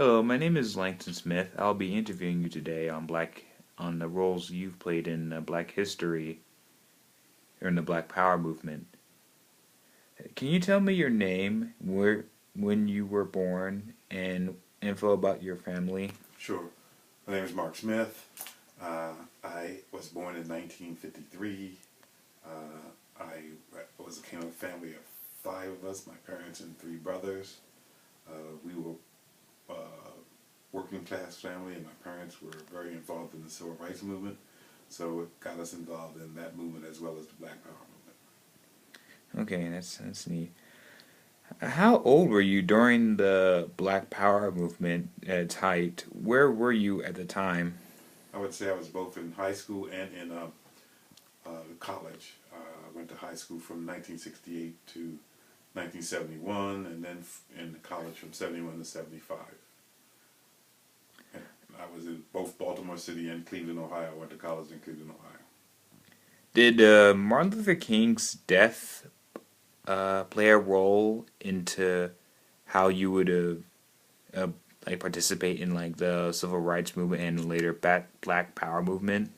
Hello, my name is Langston Smith. I'll be interviewing you today on the roles you've played in Black history or in the Black Power movement. Can you tell me your name, when you were born, and info about your family? Sure. My name is Mark Smith. I was born in 1953. I came of a family of five of us, my parents and three brothers. We were a working class family, and my parents were very involved in the civil rights movement, so it got us involved in that movement as well as the Black Power movement. Okay, that's neat. How old were you during the Black Power movement at its height? Where were you at the time? I would say I was both in high school and in college. I went to high school from 1968 to 1971, and then in college from 71 to 75. And I was in both Baltimore City and Cleveland, Ohio. I went to college in Cleveland, Ohio. Did Martin Luther King's death play a role into how you would like participate in like the civil rights movement and later Black Power movement?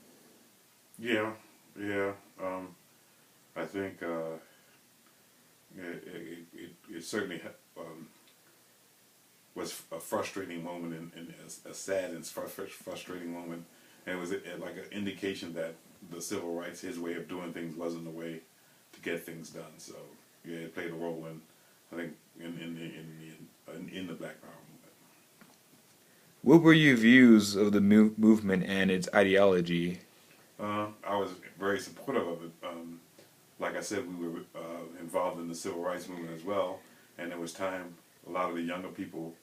Yeah, yeah. I think it certainly was a frustrating moment and a sad and frustrating moment, and it was like an indication that the civil rights, his way of doing things, wasn't the way to get things done. So yeah, it played a role in, I think, in the Black Power movement. What were your views of the movement and its ideology? I was very supportive of it. Like I said, we were involved in the civil rights movement as well, and there was time. A lot of the younger people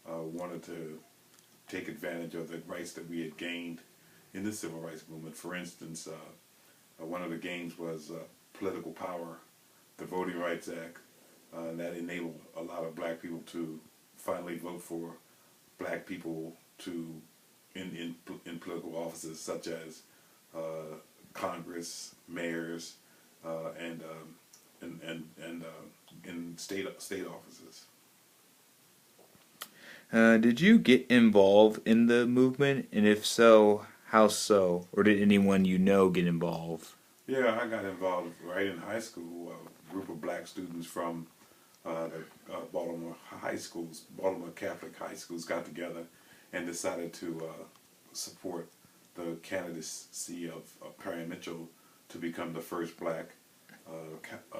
wanted to take advantage of the rights that we had gained in the civil rights movement. For instance, one of the gains was political power, the Voting Rights Act, and that enabled a lot of black people to finally vote for black people in political offices such as Congress, mayors, and in state offices. Did you get involved in the movement, and if so, how so? Or did anyone you know get involved? Yeah, I got involved right in high school. A group of black students from the Baltimore high schools, Baltimore Catholic high schools, got together and decided to support the candidacy of Perry Mitchell to become the first black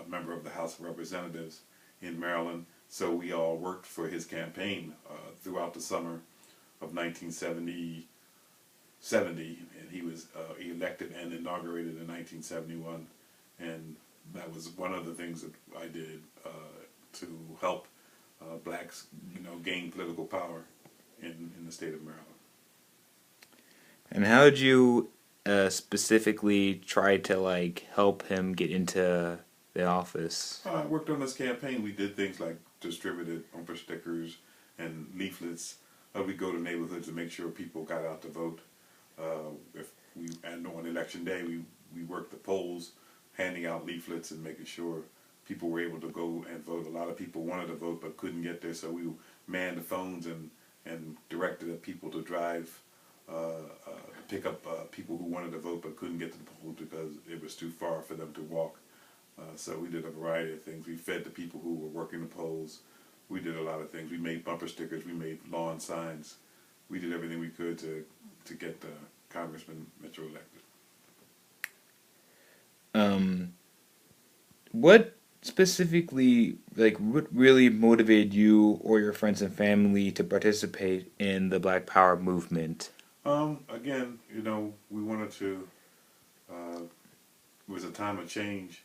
member of the House of Representatives in Maryland. So we all worked for his campaign throughout the summer of 1970, and he was elected and inaugurated in 1971. And that was one of the things that I did to help blacks, gain political power in the state of Maryland. And how did you specifically try to like help him get into the office? I worked on this campaign. We did things like distributed bumper stickers and leaflets. We go to neighborhoods to make sure people got out to vote. And on election day, we worked the polls, handing out leaflets and making sure people were able to go and vote. A lot of people wanted to vote but couldn't get there, so we manned the phones and directed people to drive, pick up people who wanted to vote but couldn't get to the polls because it was too far for them to walk. So we did a variety of things. We fed the people who were working the polls. We did a lot of things. We made bumper stickers. We made lawn signs. We did everything we could to get Congressman Mitchell elected. What specifically, like, what really motivated you or your friends and family to participate in the Black Power movement? Again, we wanted to. It was a time of change,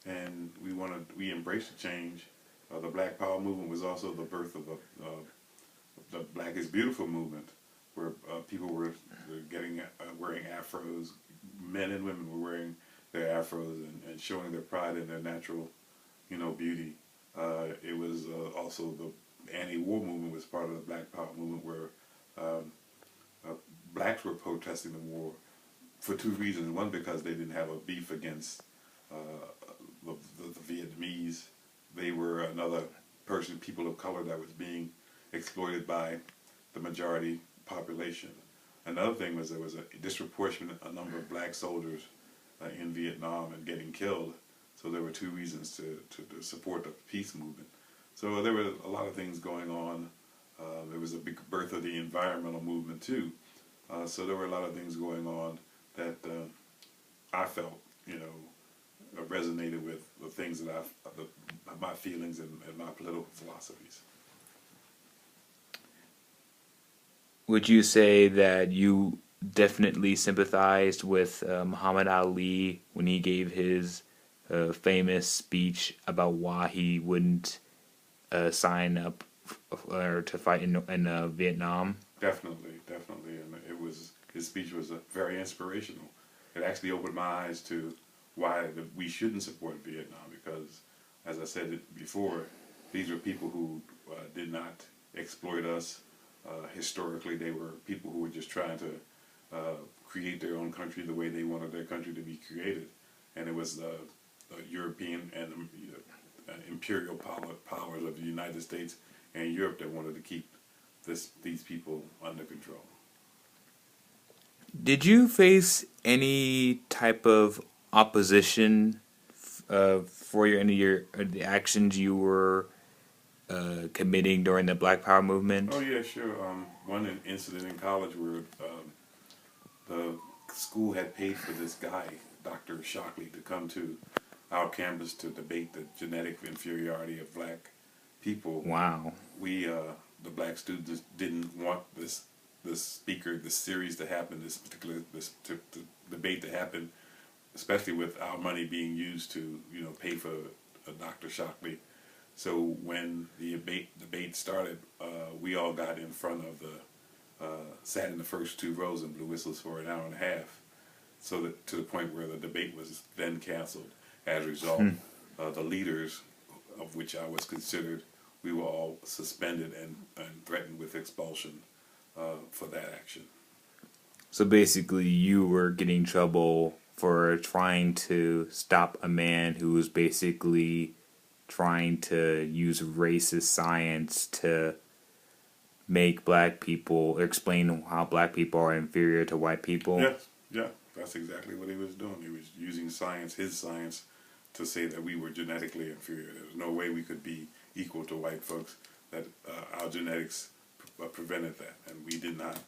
and we embraced the change. The Black Power movement was also the birth of the Black is Beautiful movement, where people were getting wearing afros. Men and women were wearing their afros and showing their pride in their natural, beauty. It was also the anti-war movement was part of the Black Power movement, where blacks were protesting the war for two reasons. One, because they didn't have a beef against the Vietnamese. They were another people of color that was being exploited by the majority population. Another thing was there was a disproportionate number of black soldiers in Vietnam and getting killed. So there were two reasons to support the peace movement. So there were a lot of things going on. There was a big birth of the environmental movement too. So there were a lot of things going on that I felt, resonated with the things that my feelings and my political philosophies. Would you say that you definitely sympathized with Muhammad Ali when he gave his famous speech about why he wouldn't sign up or to fight in Vietnam? Definitely, and his speech was very inspirational. It actually opened my eyes to why we shouldn't support Vietnam because, as I said it before, these were people who did not exploit us. Historically, they were people who were just trying to create their own country the way they wanted their country to be created, and it was the European and imperial powers of the United States and Europe that wanted to keep these people under control. Did you face any type of opposition for the actions you were committing during the Black Power movement? Oh yeah, sure. One incident in college where the school had paid for this guy, Dr. Shockley, to come to our campus to debate the genetic inferiority of black people. Wow. We, the black students, didn't want this speaker, this series to happen, this debate to happen, especially with our money being used to pay for Dr. Shockley. So when the debate started, we all got in front of sat in the first two rows and blew whistles for an hour and a half, so that to the point where the debate was then canceled. As a result, the leaders, of which I was considered, we were all suspended and threatened with expulsion for that action. So basically, you were getting trouble for trying to stop a man who was basically trying to use racist science to make black people explain how black people are inferior to white people. Yes, yeah, that's exactly what he was doing. He was using his science, to say that we were genetically inferior. There was no way we could be equal to white folks. That our genetics prevented that, and we did not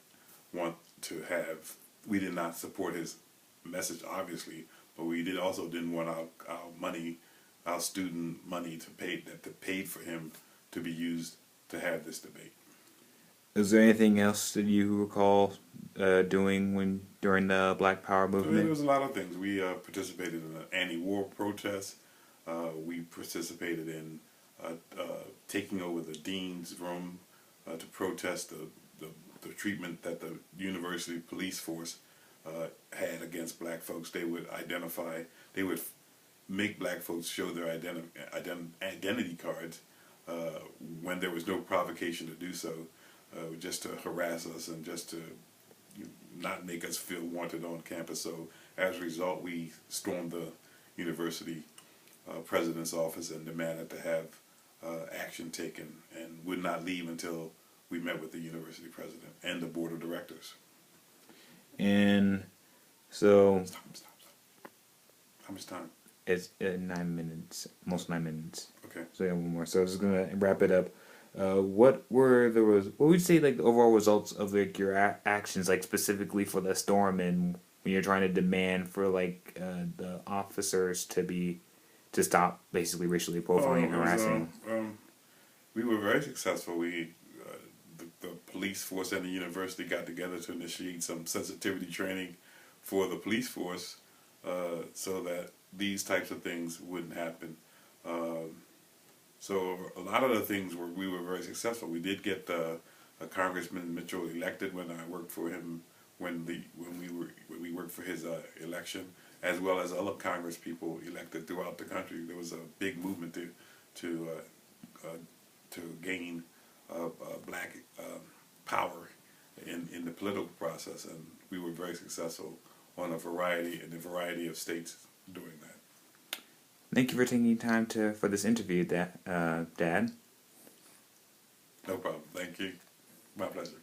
want to have. We did not support his message, obviously, but we didn't want our money, our student money, to pay for him to be used to have this debate. Is there anything else that you recall doing during the Black Power movement? There was a lot of things. We participated in an anti-war protest. We participated in taking over the dean's room to protest the treatment that the university police force had against black folks. They would make black folks show their identity cards when there was no provocation to do so, just to harass us and just to not make us feel wanted on campus. So as a result, we stormed the university president's office and demanded to have action taken, and would not leave until we met with the university president and the board of directors. And so... Stop. How much time? It's 9 minutes, almost 9 minutes. Okay. So yeah, one more. So I was just gonna wrap it up. What would you say like the overall results of like your actions, like specifically for the storm, and when you're trying to demand for like the officers to stop basically racially profiling and harassing? We were very successful. The police force and the university got together to initiate some sensitivity training for the police force, so that these types of things wouldn't happen. So a lot of the things we were very successful. We did get Congressman Mitchell elected when I worked for him, when we worked for his election, as well as other Congress people elected throughout the country. There was a big movement to gain black power in the political process, and we were very successful in a variety of states doing that. Thank you for taking time for this interview, Dad. No problem. Thank you. My pleasure.